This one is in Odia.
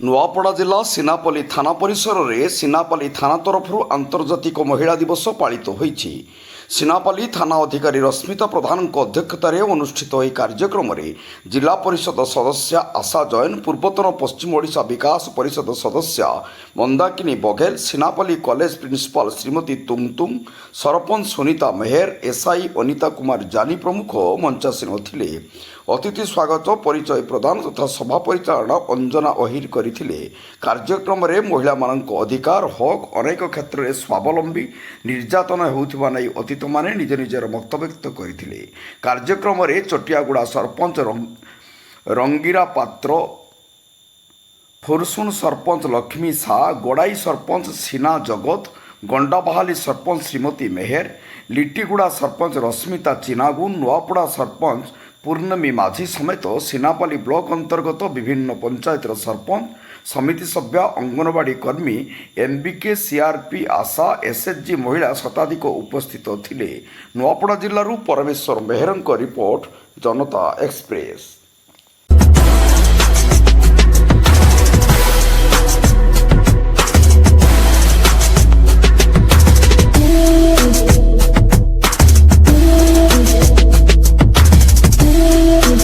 ନୂଆପଡ଼ା ଜିଲ୍ଲା ସିନାପଲ୍ଲୀ ଥାନା ପରିସରରେ ସିନାପଲ୍ଲୀ ଥାନା ତରଫରୁ ଆନ୍ତର୍ଜାତିକ ମହିଳା ଦିବସ ପାଳିତ ହୋଇଛି। ସିନାପଲ୍ଲୀ ଥାନା ଅଧିକାରୀ ରଶ୍ମିତା ପ୍ରଧାନଙ୍କ ଅଧ୍ୟକ୍ଷତାରେ ଅନୁଷ୍ଠିତ ଏହି କାର୍ଯ୍ୟକ୍ରମରେ ଜିଲ୍ଲା ପରିଷଦ ସଦସ୍ୟା ଆଶା ଜୈନ, ପୂର୍ବତନ ପଶ୍ଚିମ ଓଡ଼ିଶା ବିକାଶ ପରିଷଦ ସଦସ୍ୟା Mandakini Baghel, Sinapalli college principal Shrimati Tumtum, sarpanch Sunita Meher, SI Anita Kumar Jani ପ୍ରମୁଖ ମଞ୍ଚାସୀନ ଥିଲେ। ଅତିଥି ସ୍ୱାଗତ, ପରିଚୟ ପ୍ରଦାନ ତଥା ସଭା ପରିଚାଳନା ଅଞ୍ଜନା ଅହିର କରିଥିଲେ। କାର୍ଯ୍ୟକ୍ରମରେ ମହିଳାମାନଙ୍କ ଅଧିକାର ହକ୍ ଅନେକ କ୍ଷେତ୍ରରେ ସ୍ୱାବଲମ୍ବୀ ନିର୍ଯାତନା ହେଉଥିବା ନେଇ ଅତିଥିମାନେ ନିଜ ନିଜର ମତବ୍ୟକ୍ତ କରିଥିଲେ। କାର୍ଯ୍ୟକ୍ରମରେ ଚଟିଆଗୁଡ଼ା ସରପଞ୍ଚ ରଙ୍ଗିରା ପାତ୍ର, ଫୁରସୁନ ସରପଞ୍ଚ ଲକ୍ଷ୍ମୀ ସା, ଗଡ଼ାଇ ସରପଞ୍ଚ ସିନା ଜଗତ, ଗଣ୍ଡାବାହାଲି ସରପଞ୍ଚ ଶ୍ରୀମତୀ ମେହେର, ଲିଟିଗୁଡ଼ା ସରପଞ୍ଚ ରଶ୍ମିତା ଚିନାଗୁନ, ନୂଆପଡ଼ା ସରପଞ୍ଚ ପୂର୍ଣ୍ଣମୀ ମାଝୀ ସମେତ ସିନାପଲ୍ଲୀ ବ୍ଲକ ଅନ୍ତର୍ଗତ ବିଭିନ୍ନ ପଞ୍ଚାୟତର ସରପଞ୍ଚ, ସମିତି ସଭ୍ୟା, ଅଙ୍ଗନବାଡ଼ି କର୍ମୀ, ଏନ୍ବିକେ, ସିଆର୍ପି, ଆଶା, ଏସ୍ଏଚ୍ଜି ମହିଳା ଶତାଧିକ ଉପସ୍ଥିତ ଥିଲେ। ନୂଆପଡ଼ା ଜିଲ୍ଲାରୁ ପରମେଶ୍ୱର ମେହେରଙ୍କ ରିପୋର୍ଟ, ଜନତା ଏକ୍ସପ୍ରେସ।